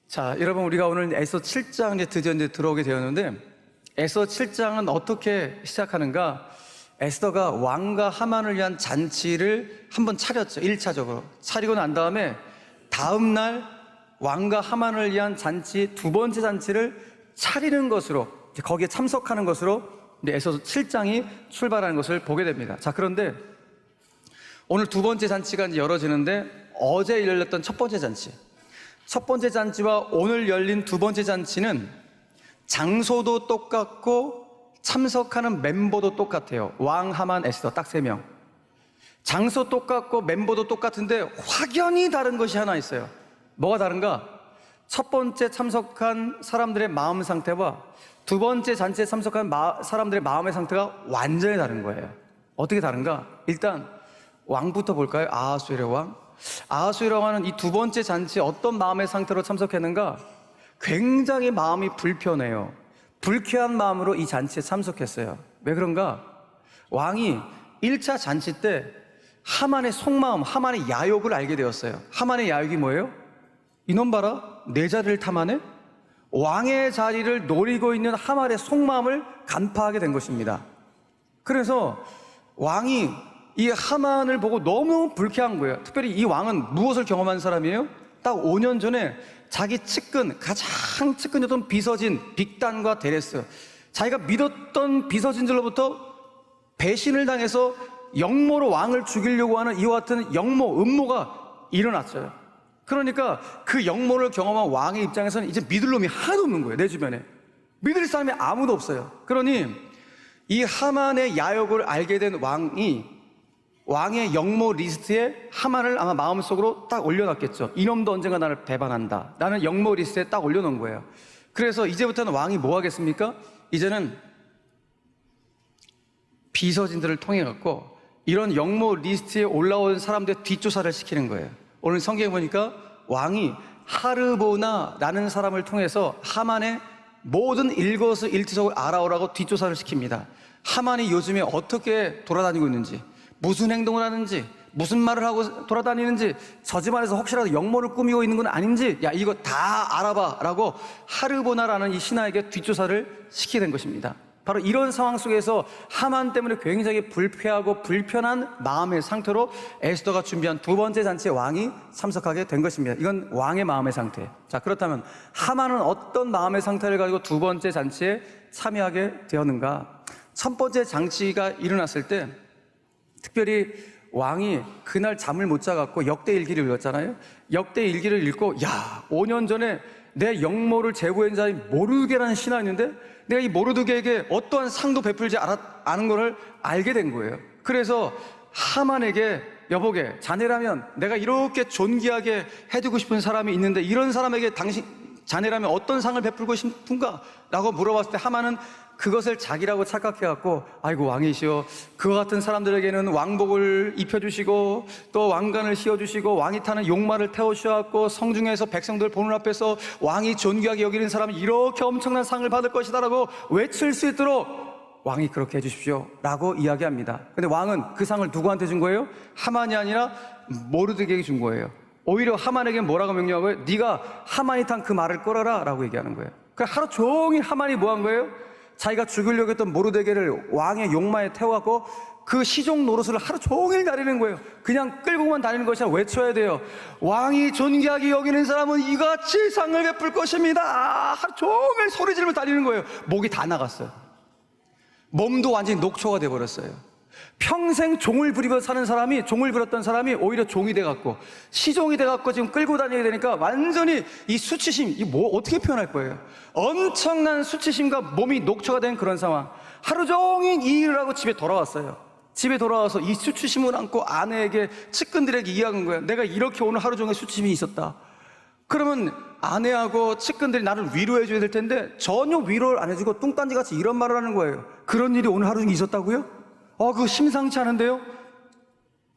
자, 여러분, 우리가 오늘 에서 7장 드디어 들어오게 되었는데, 에서 7장은 어떻게 시작하는가? 에스더가 왕과 하만을 위한 잔치를 한번 차렸죠. 1차적으로 차리고 난 다음에 다음날 왕과 하만을 위한 잔치, 두 번째 잔치를 차리는 것으로, 거기에 참석하는 것으로 에서 7장이 출발하는 것을 보게 됩니다. 자, 그런데 오늘 두 번째 잔치가 이제 열어지는데, 어제 열렸던 첫 번째 잔치, 첫 번째 잔치와 오늘 열린 두 번째 잔치는 장소도 똑같고 참석하는 멤버도 똑같아요. 왕, 하만, 에스더 딱 3명. 장소 똑같고 멤버도 똑같은데 확연히 다른 것이 하나 있어요. 뭐가 다른가? 첫 번째 참석한 사람들의 마음 상태와 두 번째 잔치에 참석한 사람들의 마음의 상태가 완전히 다른 거예요. 어떻게 다른가? 일단 왕부터 볼까요? 아하수에로 왕. 아하수에로 왕은 이 두 번째 잔치에 어떤 마음의 상태로 참석했는가? 굉장히 마음이 불편해요. 불쾌한 마음으로 이 잔치에 참석했어요. 왜 그런가? 왕이 1차 잔치 때 하만의 속마음, 하만의 야욕을 알게 되었어요. 하만의 야욕이 뭐예요? 이놈 봐라, 내 자리를 탐하네? 왕의 자리를 노리고 있는 하만의 속마음을 간파하게 된 것입니다. 그래서 왕이 이 하만을 보고 너무 불쾌한 거예요. 특별히 이 왕은 무엇을 경험한 사람이에요? 딱 5년 전에 자기 측근, 가장 측근이었던 비서진 빅단과 데레스, 자기가 믿었던 비서진들로부터 배신을 당해서 역모로 왕을 죽이려고 하는 이와 같은 역모, 음모가 일어났어요. 그러니까 그 역모를 경험한 왕의 입장에서는 이제 믿을 놈이 하나도 없는 거예요. 내 주변에 믿을 사람이 아무도 없어요. 그러니 이 하만의 야욕을 알게 된 왕의 역모 리스트에 하만을 아마 마음속으로 딱 올려놨겠죠. 이놈도 언젠가 나를 배반한다. 나는 역모 리스트에 딱 올려놓은 거예요. 그래서 이제부터는 왕이 뭐 하겠습니까? 이제는 비서진들을 통해 갖고 이런 역모 리스트에 올라온 사람들의 뒷조사를 시키는 거예요. 오늘 성경에 보니까 왕이 하르보나라는 사람을 통해서 하만의 모든 일거수일투족을 알아오라고 뒷조사를 시킵니다. 하만이 요즘에 어떻게 돌아다니고 있는지, 무슨 행동을 하는지, 무슨 말을 하고 돌아다니는지, 저 집안에서 혹시라도 역모를 꾸미고 있는 건 아닌지, 야, 이거 다 알아봐 라고 하르보나라는 이 신하에게 뒷조사를 시키게 된 것입니다. 바로 이런 상황 속에서 하만 때문에 굉장히 불쾌하고 불편한 마음의 상태로 에스더가 준비한 두 번째 잔치에 왕이 참석하게 된 것입니다. 이건 왕의 마음의 상태. 자, 그렇다면 하만은 어떤 마음의 상태를 가지고 두 번째 잔치에 참여하게 되었는가? 첫 번째 잔치가 일어났을 때 특별히 왕이 그날 잠을 못 자갖고 역대일기를 읽었잖아요. 역대일기를 읽고, 야, 5년 전에 내 역모를 제거한 자인 모르드게라는 신하가 있는데 내가 이 모르드게에게 어떠한 상도 베풀지 않은 것을 알게 된 거예요. 그래서 하만에게, 여보게, 자네라면 내가 이렇게 존귀하게 해두고 싶은 사람이 있는데 이런 사람에게 자네라면 어떤 상을 베풀고 싶은가? 라고 물어봤을 때 하만은 그것을 자기라고 착각해갖고, 아이고 왕이시여, 그와 같은 사람들에게는 왕복을 입혀주시고 또 왕관을 씌워주시고 왕이 타는 용마를 태워주셔갖고 성중에서 백성들 보는 앞에서 왕이 존귀하게 여기는 사람이 이렇게 엄청난 상을 받을 것이다 라고 외칠 수 있도록 왕이 그렇게 해주십시오 라고 이야기합니다. 근데 왕은 그 상을 누구한테 준 거예요? 하만이 아니라 모르드게에게 준 거예요. 오히려 하만에게 뭐라고 명령하고요? 네가 하만이 탄 그 말을 끌어라 라고 얘기하는 거예요. 그러니까 하루 종일 하만이 뭐 한 거예요? 자기가 죽이려고 했던 모르드게를 왕의 용마에 태워갖고 그 시종 노릇을 하루 종일 다니는 거예요. 그냥 끌고만 다니는 것이 아니라 외쳐야 돼요. 왕이 존귀하게 여기는 사람은 이같이 상을 베풀 것입니다. 하루 종일 소리 지르며 다니는 거예요. 목이 다 나갔어요. 몸도 완전히 녹초가 돼버렸어요. 평생 종을 부리고 사는 사람이, 종을 부렸던 사람이 오히려 종이 돼갖고 시종이 돼갖고 지금 끌고 다녀야 되니까 완전히 이 수치심, 이 뭐 어떻게 표현할 거예요? 엄청난 수치심과 몸이 녹초가 된 그런 상황. 하루 종일 이 일을 하고 집에 돌아왔어요. 집에 돌아와서 이 수치심을 안고 아내에게, 측근들에게 이야기한 거예요. 내가 이렇게 오늘 하루 종일 수치심이 있었다. 그러면 아내하고 측근들이 나를 위로해 줘야 될 텐데 전혀 위로를 안 해주고 뚱딴지같이 이런 말을 하는 거예요. 그런 일이 오늘 하루 종일 있었다고요? 그거 심상치 않은데요?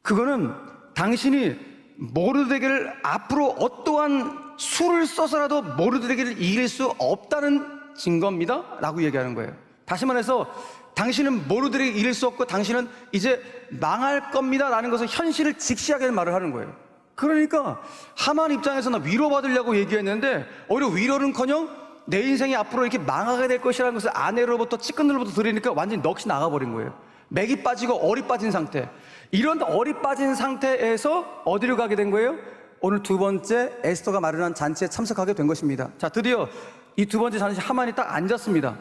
그거는 당신이 모르드게를 앞으로 어떠한 수를 써서라도 모르드게를 이길 수 없다는 증거입니다 라고 얘기하는 거예요. 다시 말해서 당신은 모르드게를 이길 수 없고 당신은 이제 망할 겁니다 라는 것을 현실을 직시하게 말을 하는 거예요. 그러니까 하만 입장에서는 위로받으려고 얘기했는데 오히려 위로는커녕 내 인생이 앞으로 이렇게 망하게 될 것이라는 것을 아내로부터 측근들로부터 들으니까 완전히 넋이 나가버린 거예요. 맥이 빠지고 얼이 빠진 상태. 이런 얼이 빠진 상태에서 어디로 가게 된 거예요? 오늘 두 번째 에스더가 마련한 잔치에 참석하게 된 것입니다. 자, 드디어 이 두 번째 잔치 하만이 딱 앉았습니다.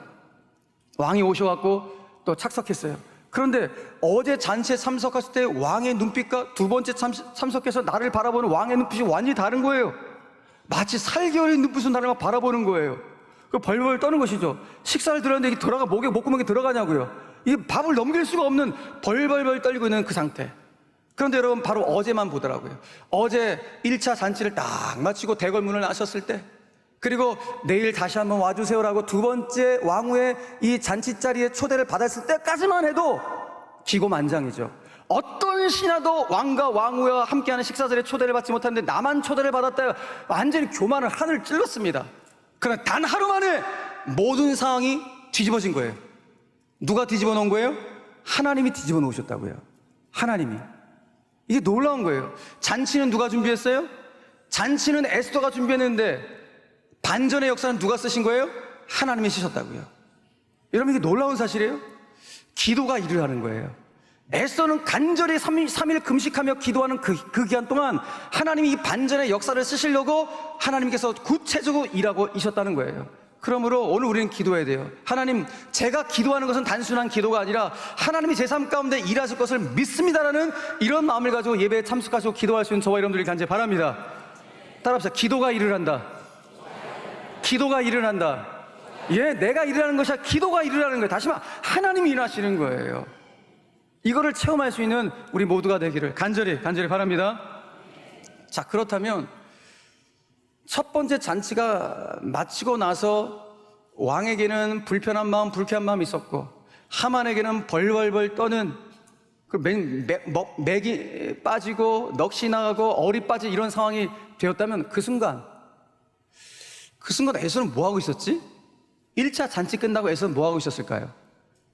왕이 오셔갖고 또 착석했어요. 그런데 어제 잔치에 참석했을 때 왕의 눈빛과 두 번째 참석해서 나를 바라보는 왕의 눈빛이 완전히 다른 거예요. 마치 살겨울의 눈빛으로 나를 막 바라보는 거예요. 그 벌벌 떠는 것이죠. 식사를 들었는데 이게 들어가 목구멍에 들어가냐고요. 이게 밥을 넘길 수가 없는 벌벌벌 떨리고 있는 그 상태. 그런데 여러분 바로 어제만 보더라고요. 어제 1차 잔치를 딱 마치고 대궐문을 나셨을 때, 그리고 내일 다시 한번 와주세요라고 두 번째 왕후의 이 잔치 자리에 초대를 받았을 때까지만 해도 기고만장이죠. 어떤 신하도 왕과 왕후와 함께하는 식사자리에 초대를 받지 못하는데 나만 초대를 받았다. 완전히 교만을 하늘을 찔렀습니다. 그러나 단 하루 만에 모든 상황이 뒤집어진 거예요. 누가 뒤집어 놓은 거예요? 하나님이 뒤집어 놓으셨다고요. 하나님이. 이게 놀라운 거예요. 잔치는 누가 준비했어요? 잔치는 에스더가 준비했는데 반전의 역사는 누가 쓰신 거예요? 하나님이 쓰셨다고요. 여러분, 이게 놀라운 사실이에요. 기도가 일을 하는 거예요. 에스더는 간절히 3일 금식하며 기도하는 그 기간 동안 하나님이 이 반전의 역사를 쓰시려고 하나님께서 구체적으로 일하고 있었다는 거예요. 그러므로 오늘 우리는 기도해야 돼요. 하나님, 제가 기도하는 것은 단순한 기도가 아니라 하나님이 제 삶 가운데 일하실 것을 믿습니다라는 이런 마음을 가지고 예배에 참석하시고 기도할 수 있는 저와 여러분들이 간절히 바랍니다. 따라합시다. 기도가 일을 한다. 기도가 일을 한다. 예, 내가 일하는 것이 아니라 기도가 일을 하는 거예요. 다시 말해 하나님이 일하시는 거예요. 이거를 체험할 수 있는 우리 모두가 되기를 간절히 바랍니다. 자, 그렇다면 첫 번째 잔치가 마치고 나서 왕에게는 불편한 마음, 불쾌한 마음이 있었고 하만에게는 벌벌벌 떠는 그 맥이 빠지고 넋이 나가고 얼이 빠진 이런 상황이 되었다면 그 순간 에서는 뭐하고 있었지? 1차 잔치 끝나고 에서는 뭐하고 있었을까요?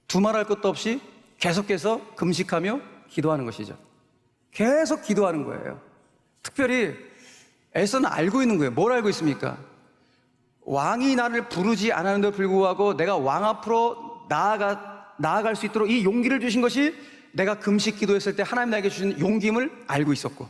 두말할 것도 없이 계속해서 금식하며 기도하는 것이죠. 계속 기도하는 거예요. 특별히 에서는 알고 있는 거예요. 뭘 알고 있습니까? 왕이 나를 부르지 않았는데도 불구하고 내가 왕 앞으로 나아갈 수 있도록 이 용기를 주신 것이 내가 금식 기도했을 때 하나님 나에게 주신 용기임을 알고 있었고,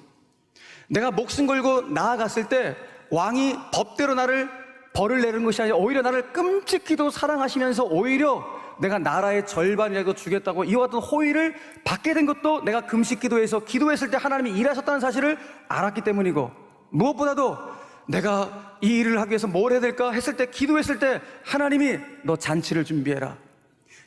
내가 목숨 걸고 나아갔을 때 왕이 법대로 나를 벌을 내는 것이 아니라 오히려 나를 끔찍히도 사랑하시면서 오히려 내가 나라의 절반이라도 주겠다고 이와 같은 호의를 받게 된 것도 내가 금식 기도해서 기도했을 때 하나님이 일하셨다는 사실을 알았기 때문이고, 무엇보다도 내가 이 일을 하기 위해서 뭘 해야 될까 했을 때 기도했을 때 하나님이 너 잔치를 준비해라,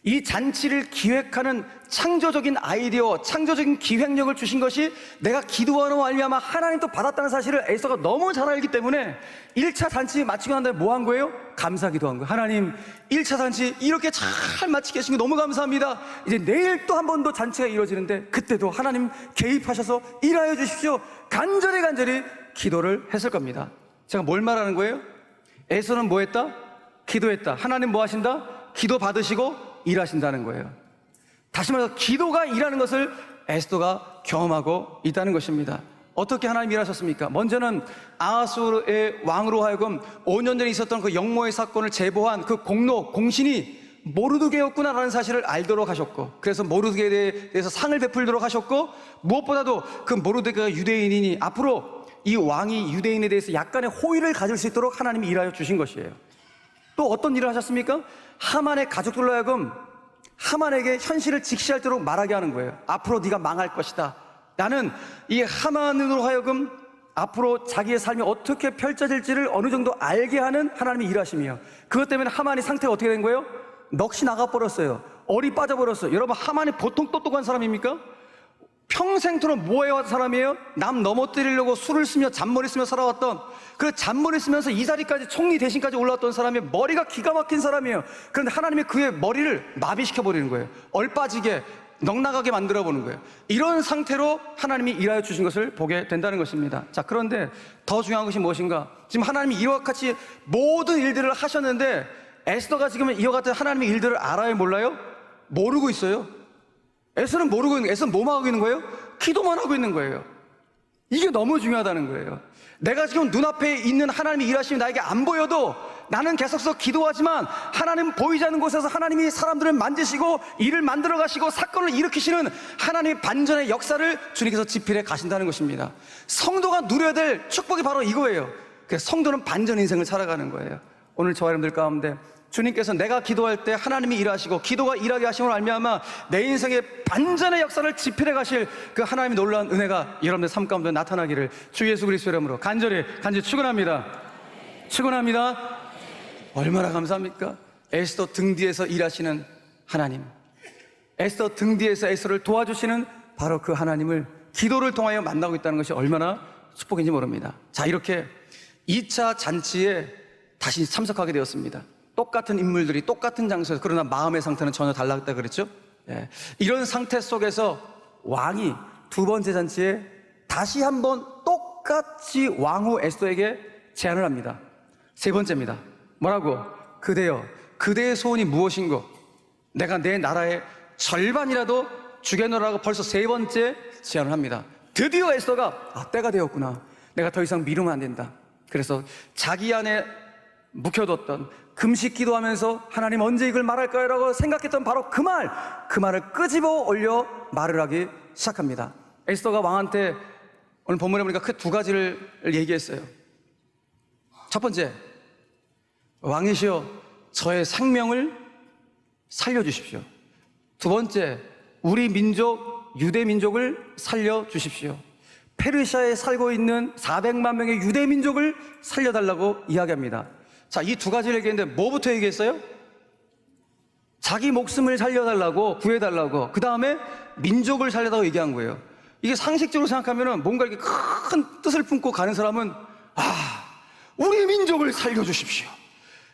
이 잔치를 기획하는 창조적인 아이디어, 창조적인 기획력을 주신 것이 내가 기도하는 말미암아 하나님 또 받았다는 사실을 에스더가 너무 잘 알기 때문에 1차 잔치 마치고 난 다음에 뭐 한 거예요? 감사 기도한 거예요. 하나님, 1차 잔치 이렇게 잘 마치게 해주신 거 너무 감사합니다. 이제 내일 또 한 번 더 잔치가 이루어지는데 그때도 하나님 개입하셔서 일하여 주십시오. 간절히 기도를 했을 겁니다. 제가 뭘 말하는 거예요? 에스더는 뭐 했다? 기도했다. 하나님 뭐 하신다? 기도 받으시고 일하신다는 거예요. 다시 말해서 기도가 일하는 것을 에스더가 경험하고 있다는 것입니다. 어떻게 하나님 일하셨습니까? 먼저는 아하수의 왕으로 하여금 5년 전에 있었던 그 역모의 사건을 제보한 그 공신이 모르드게였구나라는 사실을 알도록 하셨고, 그래서 모르드게에 대해서 상을 베풀도록 하셨고, 무엇보다도 그 모르드게가 유대인이니 앞으로 이 왕이 유대인에 대해서 약간의 호의를 가질 수 있도록 하나님이 일하여 주신 것이에요. 또 어떤 일을 하셨습니까? 하만의 가족들로 하여금 하만에게 현실을 직시할도록 말하게 하는 거예요. 앞으로 네가 망할 것이다. 나는 이 하만으로 하여금 앞으로 자기의 삶이 어떻게 펼쳐질지를 어느 정도 알게 하는 하나님의 일하심이에요. 그것 때문에 하만이 상태가 어떻게 된 거예요? 넋이 나가버렸어요. 얼이 빠져버렸어요. 여러분, 하만이 보통 똑똑한 사람입니까? 평생토록 뭐 해왔던 사람이에요? 남 넘어뜨리려고 술을 쓰며 잔머리 쓰며 살아왔던, 그 잔머리 쓰면서 이 자리까지 총리 대신까지 올라왔던 사람이 머리가 기가 막힌 사람이에요. 그런데 하나님이 그의 머리를 마비시켜버리는 거예요. 얼 빠지게 넉나가게 만들어 보는 거예요. 이런 상태로 하나님이 일하여 주신 것을 보게 된다는 것입니다. 자, 그런데 더 중요한 것이 무엇인가? 지금 하나님이 이와 같이 모든 일들을 하셨는데 에스더가 지금 이와 같은 하나님의 일들을 알아요, 몰라요? 모르고 있어요. 에스더는 모르고 있는 거예요. 에스더는 뭐만 하고 있는 거예요? 기도만 하고 있는 거예요. 이게 너무 중요하다는 거예요. 내가 지금 눈앞에 있는 하나님이 일하시면 나에게 안 보여도 나는 계속해서 기도하지만 하나님 보이지 않는 곳에서 하나님이 사람들을 만지시고 일을 만들어 가시고 사건을 일으키시는 하나님의 반전의 역사를 주님께서 지필해 가신다는 것입니다. 성도가 누려야 될 축복이 바로 이거예요. 그래서 성도는 반전 인생을 살아가는 거예요. 오늘 저와 여러분들 가운데 주님께서 내가 기도할 때 하나님이 일하시고 기도가 일하게 하심을 알미암아 내 인생의 반전의 역사를 지필해 가실 그 하나님의 놀라운 은혜가 여러분들 삶 가운데 나타나기를 주 예수 그리스도의 이름으로 간절히 축원합니다. 축원합니다. 얼마나 감사합니까? 에스더 등 뒤에서 일하시는 하나님, 에스더 등 뒤에서 에스더를 도와주시는 바로 그 하나님을 기도를 통하여 만나고 있다는 것이 얼마나 축복인지 모릅니다. 자, 이렇게 2차 잔치에 다시 참석하게 되었습니다. 똑같은 인물들이 똑같은 장소에서, 그러나 마음의 상태는 전혀 달랐다 그랬죠. 예. 이런 상태 속에서 왕이 두 번째 잔치에 다시 한번 똑같이 왕후 에스더에게 제안을 합니다. 세 번째입니다. 뭐라고? 그대여, 그대의 소원이 무엇인고 내가 내 나라의 절반이라도 주겠노라고 벌써 세 번째 제안을 합니다. 드디어 에스더가 때가 되었구나, 내가 더 이상 미루면 안 된다. 그래서 자기 안에 묵혀뒀던, 금식 기도하면서 하나님 언제 이걸 말할까요? 라고 생각했던 바로 그 말을 끄집어 올려 말을 하기 시작합니다. 에스더가 왕한테 오늘 본문에 보니까 그 두 가지를 얘기했어요. 첫 번째, 왕이시여 저의 생명을 살려주십시오. 두 번째, 우리 민족 유대 민족을 살려주십시오. 페르시아에 살고 있는 400만 명의 유대 민족을 살려달라고 이야기합니다. 자, 이 두 가지를 얘기했는데 뭐부터 얘기했어요? 자기 목숨을 살려달라고, 구해달라고, 그 다음에 민족을 살려달라고 얘기한 거예요. 이게 상식적으로 생각하면 뭔가 이렇게 큰 뜻을 품고 가는 사람은 우리 민족을 살려주십시오,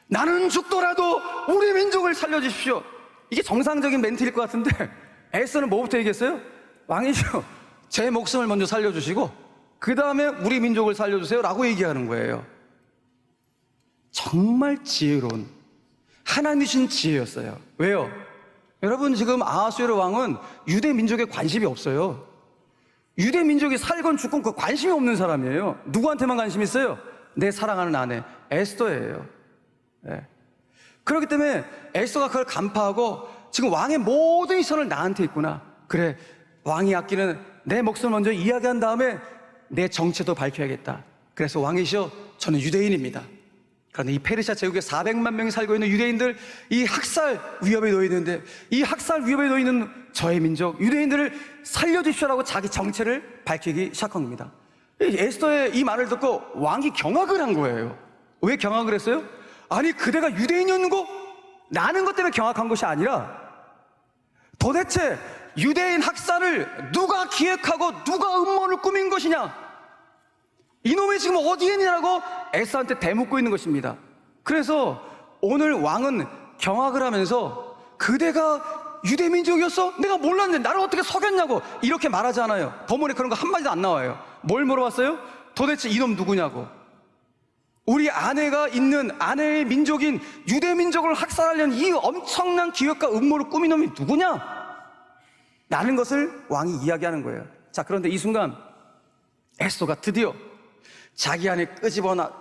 나는 죽더라도 우리 민족을 살려주십시오, 이게 정상적인 멘트일 것 같은데 에스더는 뭐부터 얘기했어요? 왕이시여 제 목숨을 먼저 살려주시고 그 다음에 우리 민족을 살려주세요 라고 얘기하는 거예요. 정말 지혜로운 하나님 주신 지혜였어요. 왜요? 여러분, 지금 아하수에로 왕은 유대 민족에 관심이 없어요. 유대 민족이 살건 죽건 그 관심이 없는 사람이에요. 누구한테만 관심이 있어요? 내 사랑하는 아내 에스더예요. 네. 그렇기 때문에 에스더가 그걸 간파하고 지금 왕의 모든 시선을 나한테 있구나, 그래 왕이 아끼는 내 목숨을 먼저 이야기한 다음에 내 정체도 밝혀야겠다. 그래서 왕이시여 저는 유대인입니다. 그런데 이 페르시아 제국에 400만 명이 살고 있는 유대인들, 이 학살 위협에 놓여 있는데 이 학살 위협에 놓여 있는 저의 민족 유대인들을 살려주십시오라고 자기 정체를 밝히기 시작한 겁니다. 에스더의 이 말을 듣고 왕이 경악을 한 거예요. 왜 경악을 했어요? 아니 그대가 유대인이었는고? 라는 것 때문에 경악한 것이 아니라 도대체 유대인 학살을 누가 기획하고 누가 음모를 꾸민 것이냐, 이놈이 지금 어디에 있냐고 에스더한테 대묻고 있는 것입니다. 그래서 오늘 왕은 경악을 하면서 그대가 유대민족이었어? 내가 몰랐는데 나를 어떻게 속였냐고 이렇게 말하지 않아요. 법문에 그런 거 한마디도 안 나와요. 뭘 물어봤어요? 도대체 이놈 누구냐고, 우리 아내가 있는 아내의 민족인 유대민족을 학살하려는 이 엄청난 기획과 음모를 꾸민 놈이 누구냐? 라는 것을 왕이 이야기하는 거예요. 자, 그런데 이 순간 에스더가 드디어 자기 안에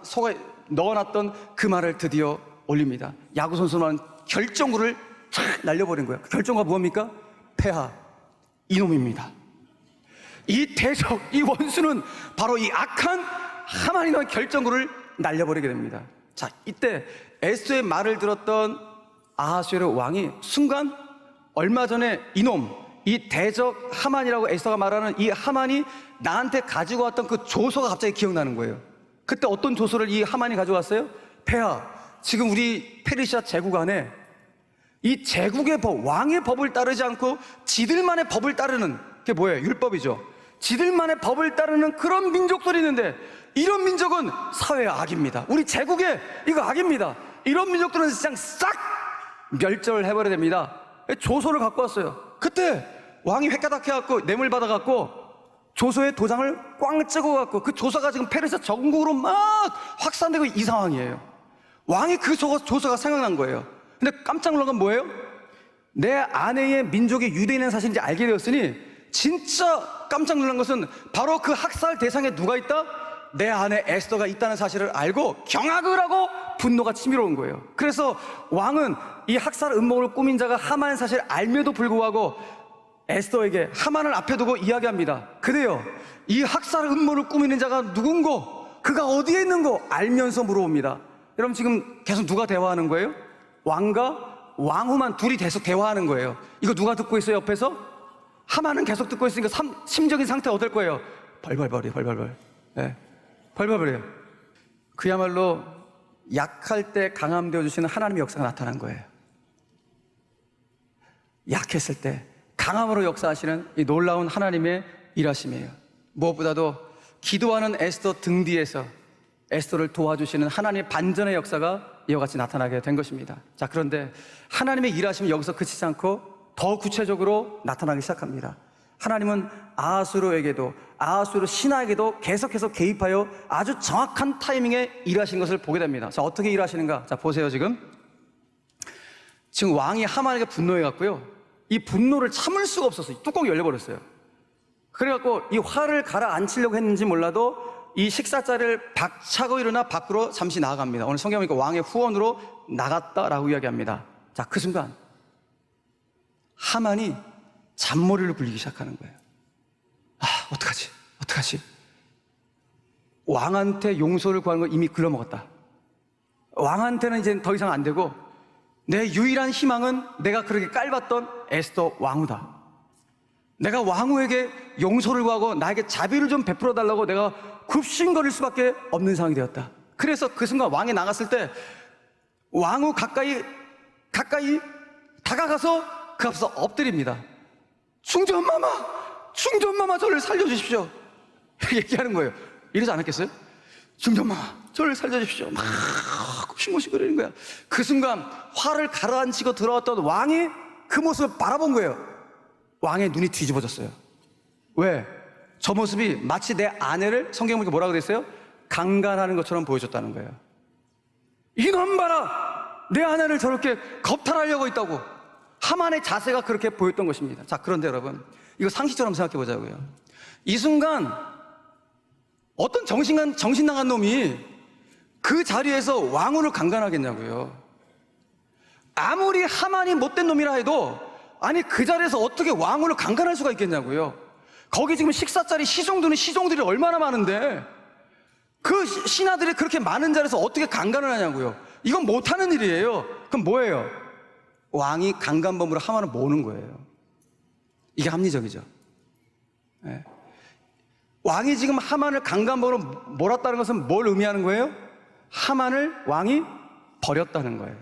속에 넣어놨던 그 말을 드디어 올립니다. 야구선수는 결정구를 쫙 날려버린 거예요. 그 결정구가 뭡니까? 폐하, 이놈입니다. 이 대적, 이 원수는 바로 이 악한 하만이라는 결정구를 날려버리게 됩니다. 자, 이때 에스더의 말을 들었던 아하수에로 왕이 순간 얼마 전에 이놈, 이 대적 하만이라고 에스더가 말하는 이 하만이 나한테 가지고 왔던 그 조서가 갑자기 기억나는 거예요. 그때 어떤 조서를 이 하만이 가져왔어요? 폐하, 지금 우리 페르시아 제국 안에 이 제국의 법, 왕의 법을 따르지 않고 지들만의 법을 따르는 게 뭐예요? 율법이죠. 지들만의 법을 따르는 그런 민족들이 있는데 이런 민족은 사회의 악입니다. 우리 제국의 이거 악입니다. 이런 민족들은 그냥 싹 멸절을 해버려야 됩니다. 조서를 갖고 왔어요. 그때 왕이 획가닥 해갖고 뇌물 받아갖고 조서의 도장을 꽝 찍어갖고 그 조서가 지금 페르시아 전국으로 막 확산되고 이 상황이에요. 왕이 그 조서가 생각난 거예요. 근데 깜짝 놀란 건 뭐예요? 내 아내의 민족이 유대인의 사실인지 알게 되었으니 진짜 깜짝 놀란 것은 바로 그 학살 대상에 누가 있다? 내 아내 에스더가 있다는 사실을 알고 경악을 하고 분노가 치밀어 온 거예요. 그래서 왕은 이 학살 음모를 꾸민 자가 하만의 사실을 알면도 불구하고 에스더에게 하만을 앞에 두고 이야기합니다. 그래요, 이 학살 음모를 꾸미는 자가 누군고, 그가 어디에 있는고 알면서 물어봅니다. 여러분 지금 계속 누가 대화하는 거예요? 왕과 왕후만 둘이 계속 대화하는 거예요. 이거 누가 듣고 있어요 옆에서? 하만은 계속 듣고 있으니까 심적인 상태 어떨 거예요? 벌벌벌. 네. 벌벌벌해요. 그야말로 약할 때 강함 되어주시는 하나님의 역사가 나타난 거예요. 약했을 때 강함으로 역사하시는 이 놀라운 하나님의 일하심이에요. 무엇보다도 기도하는 에스더 등 뒤에서 에스더를 도와주시는 하나님의 반전의 역사가 이와 같이 나타나게 된 것입니다. 자, 그런데 하나님의 일하심이 여기서 그치지 않고 더 구체적으로 나타나기 시작합니다. 하나님은 아하수르에게도, 아하수르 신하에게도 계속해서 개입하여 아주 정확한 타이밍에 일하신 것을 보게 됩니다. 자, 어떻게 일하시는가? 자, 보세요. 지금 왕이 하만에게 분노해갖고요, 이 분노를 참을 수가 없었어요. 뚜껑이 열려버렸어요. 그래갖고 이 화를 가라앉히려고 했는지 몰라도 이 식사 자리를 박차고 일어나 밖으로 잠시 나아갑니다. 오늘 성경 보니까 왕의 후원으로 나갔다라고 이야기합니다. 자, 그 순간 하만이 잔머리를 굴리기 시작하는 거예요. 아, 어떡하지? 왕한테 용서를 구하는 걸 이미 글러먹었다. 왕한테는 이제 더 이상 안 되고 내 유일한 희망은 내가 그렇게 깔봤던 에스더 왕후다. 내가 왕후에게 용서를 구하고 나에게 자비를 좀 베풀어 달라고 내가 굽신거릴 수밖에 없는 상황이 되었다. 그래서 그 순간 왕이 나갔을 때 왕후 가까이 다가가서 그 앞에서 엎드립니다. 중전마마 저를 살려주십시오. 얘기하는 거예요. 이러지 않았겠어요? 중전마마 저를 살려주십시오. 막 굽신거리는 거야. 그 순간 화를 가라앉히고 들어왔던 왕이 그 모습을 바라본 거예요. 왕의 눈이 뒤집어졌어요. 왜? 저 모습이 마치 내 아내를 성경 보니까 뭐라고 그랬어요? 강간하는 것처럼 보여줬다는 거예요. 이놈 봐라! 내 아내를 저렇게 겁탈하려고 있다고. 하만의 자세가 그렇게 보였던 것입니다. 자, 그런데 여러분, 이거 상식처럼 생각해 보자고요. 이 순간 어떤 정신 나간 놈이 그 자리에서 왕후를 강간하겠냐고요. 아무리 하만이 못된 놈이라 해도 아니 그 자리에서 어떻게 왕후를 강간할 수가 있겠냐고요. 거기 지금 식사 자리 시종들이 얼마나 많은데 그 신하들이 그렇게 많은 자리에서 어떻게 강간을 하냐고요. 이건 못하는 일이에요. 그럼 뭐예요? 왕이 강간범으로 하만을 모으는 거예요. 이게 합리적이죠. 네. 왕이 지금 하만을 강간범으로 몰았다는 것은 뭘 의미하는 거예요? 하만을 왕이 버렸다는 거예요.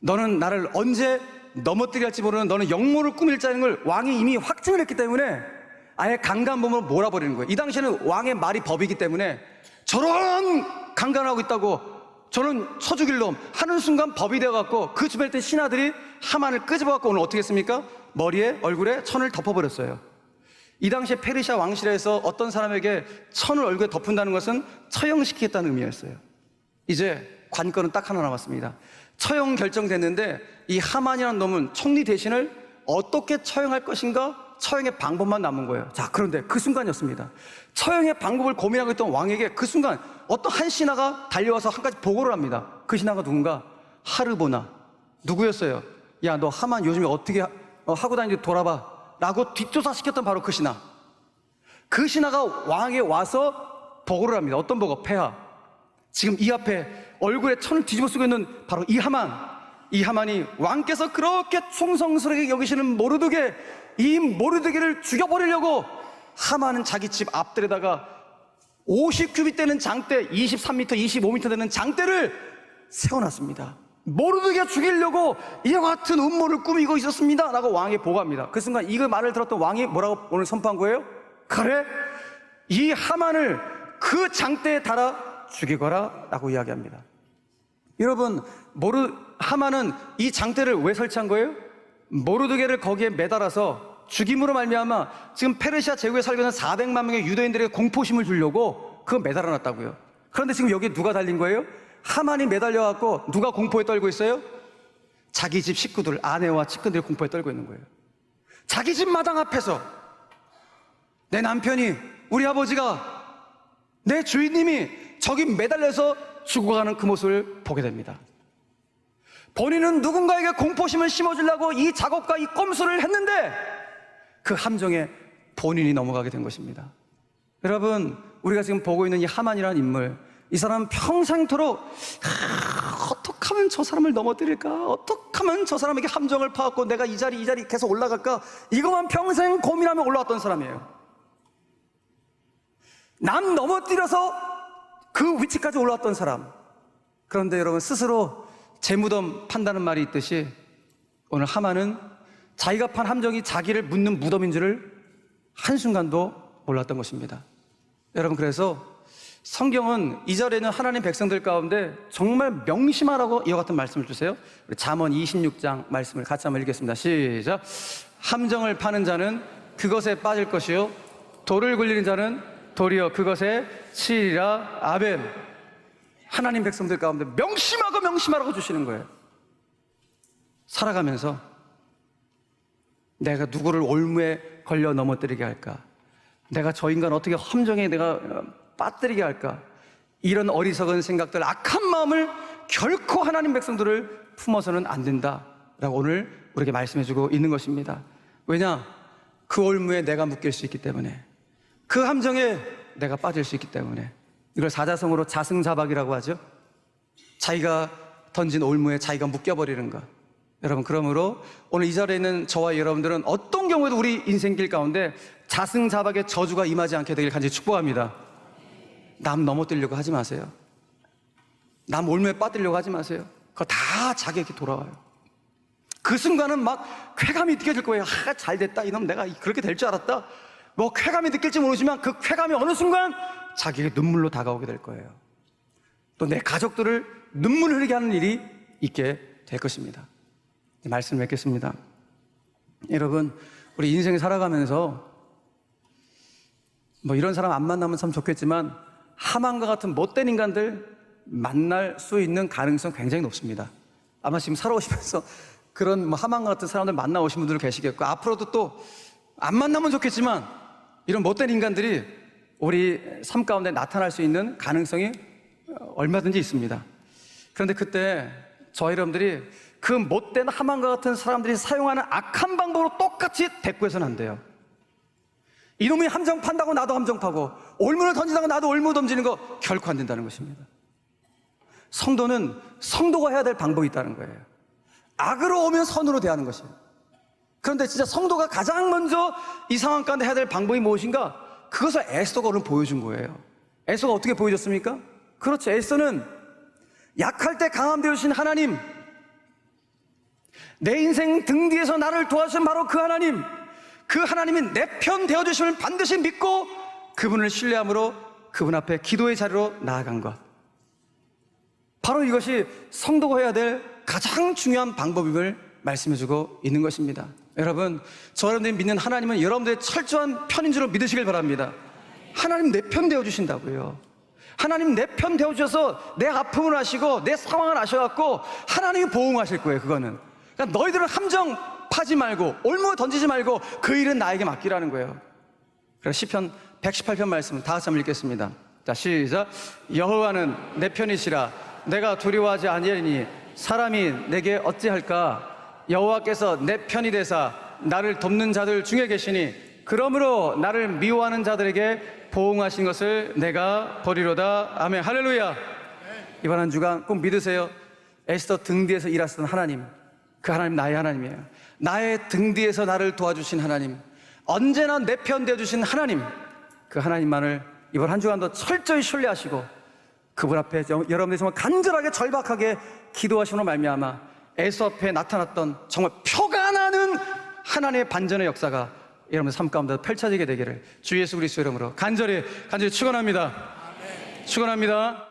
너는 나를 언제 넘어뜨려 할지 모르는, 너는 역모를 꾸밀 자인 걸 왕이 이미 확증을 했기 때문에 아예 강간범으로 몰아버리는 거예요. 이 당시에는 왕의 말이 법이기 때문에 저런 강간하고 있다고, 저는 쳐죽일 놈 하는 순간 법이 되어갖고 그 주변에 있던 신하들이 하만을 끄집어갖고 오늘 어떻게 했습니까? 머리에 얼굴에 천을 덮어버렸어요. 이 당시에 페르시아 왕실에서 어떤 사람에게 천을 얼굴에 덮은다는 것은 처형시키겠다는 의미였어요. 이제 관건은 딱 하나 남았습니다. 처형 결정됐는데 이 하만이라는 놈은 총리 대신을 어떻게 처형할 것인가, 처형의 방법만 남은 거예요. 자, 그런데 그 순간이었습니다. 처형의 방법을 고민하고 있던 왕에게 그 순간 어떤 한 신하가 달려와서 한 가지 보고를 합니다. 그 신하가 누군가? 하르보나. 누구였어요? 야, 너 하만 요즘에 어떻게 하고 다니는지 돌아봐 라고 뒷조사시켰던 바로 그 신하. 그 신하가 왕에게 와서 보고를 합니다. 어떤 보고? 폐하, 지금 이 앞에 얼굴에 천을 뒤집어 쓰고 있는 바로 이 하만이 왕께서 그렇게 충성스럽게 여기시는 모르드게, 이 모르드게를 죽여버리려고 하만은 자기 집 앞들에다가 50규빗 되는 장대, 23m, 25m 되는 장대를 세워놨습니다. 모르드게 죽이려고 이와 같은 음모를 꾸미고 있었습니다 라고 왕에게 보고합니다. 그 순간 이 말을 들었던 왕이 뭐라고 오늘 선포한 거예요? 그래, 이 하만을 그 장대에 달아 죽이거라 라고 이야기합니다. 여러분, 하만은 이 장대를 왜 설치한 거예요? 모르드게를 거기에 매달아서 죽임으로 말미암아 지금 페르시아 제국에 살고 있는 400만 명의 유대인들에게 공포심을 주려고 그거 매달아놨다고요. 그런데 지금 여기에 누가 달린 거예요? 하만이 매달려갖고 누가 공포에 떨고 있어요? 자기 집 식구들, 아내와 측근들이 공포에 떨고 있는 거예요. 자기 집 마당 앞에서 내 남편이, 우리 아버지가, 내 주인님이 저기 매달려서 죽어가는 그 모습을 보게 됩니다. 본인은 누군가에게 공포심을 심어주려고 이 작업과 이 꼼수를 했는데 그 함정에 본인이 넘어가게 된 것입니다. 여러분, 우리가 지금 보고 있는 이 하만이라는 인물, 이 사람은 평생토록 어떻게 하면 저 사람을 넘어뜨릴까? 어떻게 하면 저 사람에게 함정을 파갖고 내가 이 자리 계속 올라갈까? 이것만 평생 고민하며 올라왔던 사람이에요. 남 넘어뜨려서 그 위치까지 올라왔던 사람. 그런데 여러분, 스스로 재무덤 판다는 말이 있듯이 오늘 하만은 자기가 판 함정이 자기를 묻는 무덤인 줄을 한순간도 몰랐던 것입니다. 여러분, 그래서 성경은 이 자리에는 하나님 백성들 가운데 정말 명심하라고 이와 같은 말씀을 주세요. 우리 잠언 26장 말씀을 같이 한번 읽겠습니다. 시작. 함정을 파는 자는 그것에 빠질 것이요 돌을 굴리는 자는 도리어 그것에 치리라. 아멘. 하나님 백성들 가운데 명심하라고 주시는 거예요. 살아가면서 내가 누구를 올무에 걸려 넘어뜨리게 할까? 내가 저 인간 어떻게 함정에 내가 빠뜨리게 할까? 이런 어리석은 생각들, 악한 마음을 결코 하나님 백성들을 품어서는 안 된다라고 오늘 우리에게 말씀해주고 있는 것입니다. 왜냐? 그 올무에 내가 묶일 수 있기 때문에, 그 함정에 내가 빠질 수 있기 때문에. 이걸 사자성어로 자승자박이라고 하죠. 자기가 던진 올무에 자기가 묶여버리는 것. 여러분, 그러므로 오늘 이 자리에 있는 저와 여러분들은 어떤 경우에도 우리 인생길 가운데 자승자박의 저주가 임하지 않게 되길 간절히 축복합니다. 남 넘어뜨리려고 하지 마세요. 남 올무에 빠뜨리려고 하지 마세요. 그거 다 자기에게 돌아와요. 그 순간은 막 쾌감이 느껴질 거예요. 잘 됐다, 이놈 내가 그렇게 될 줄 알았다. 뭐 쾌감이 느낄지 모르지만 그 쾌감이 어느 순간 자기에게 눈물로 다가오게 될 거예요. 또 내 가족들을 눈물 흘리게 하는 일이 있게 될 것입니다. 말씀 맺겠습니다. 여러분, 우리 인생 살아가면서 뭐 이런 사람 안 만나면 참 좋겠지만 하만과 같은 못된 인간들 만날 수 있는 가능성 굉장히 높습니다. 아마 지금 살아오시면서 그런 뭐 하만과 같은 사람들 만나오신 분들 계시겠고, 앞으로도 또 안 만나면 좋겠지만 이런 못된 인간들이 우리 삶 가운데 나타날 수 있는 가능성이 얼마든지 있습니다. 그런데 그때 저희 여러분들이 그 못된 하만과 같은 사람들이 사용하는 악한 방법으로 똑같이 대꾸해서는 안 돼요. 이놈이 함정 판다고 나도 함정 파고, 올무를 던진다고 나도 올무 던지는 거 결코 안 된다는 것입니다. 성도는 성도가 해야 될 방법이 있다는 거예요. 악으로 오면 선으로 대하는 것이에요. 그런데 진짜 성도가 가장 먼저 이 상황 가운데 해야 될 방법이 무엇인가? 그것을 에스더가 오늘 보여준 거예요. 에스더가 어떻게 보여줬습니까? 그렇죠. 에스더는 약할 때 강함 되어주신 하나님, 내 인생 등 뒤에서 나를 도와주신 바로 그 하나님, 그 하나님이 내 편 되어주심을 반드시 믿고 그분을 신뢰함으로 그분 앞에 기도의 자리로 나아간 것. 바로 이것이 성도가 해야 될 가장 중요한 방법임을 말씀해주고 있는 것입니다. 여러분, 저 여러분들이 믿는 하나님은 여러분들의 철저한 편인 줄 믿으시길 바랍니다. 하나님 내 편 되어주신다고요. 하나님 내 편 되어주셔서 내 아픔을 아시고 내 상황을 아셔갖고 하나님이 보응하실 거예요. 그거는 그러니까 너희들은 함정 파지 말고 올무 던지지 말고 그 일은 나에게 맡기라는 거예요. 그래서 시편 118편 말씀 다 같이 한번 읽겠습니다. 자, 시작. 여호와는 내 편이시라. 내가 두려워하지 아니하리니 사람이 내게 어찌할까? 여호와께서 내 편이 되사 나를 돕는 자들 중에 계시니 그러므로 나를 미워하는 자들에게 보응하신 것을 내가 버리로다. 아멘. 할렐루야. 이번 한 주간 꼭 믿으세요. 에스더 등 뒤에서 일하시던 하나님, 그 하나님 나의 하나님이에요. 나의 등 뒤에서 나를 도와주신 하나님, 언제나 내 편 되어주신 하나님, 그 하나님만을 이번 한 주간도 철저히 신뢰하시고 그분 앞에 여러분들이 정말 간절하게 절박하게 기도하시므로 말미암아 에스더 앞에 나타났던 정말 표가 나는 하나님의 반전의 역사가 여러분의 삶 가운데 펼쳐지게 되기를 주 예수 그리스도 이름으로 간절히 축원합니다. 축원합니다.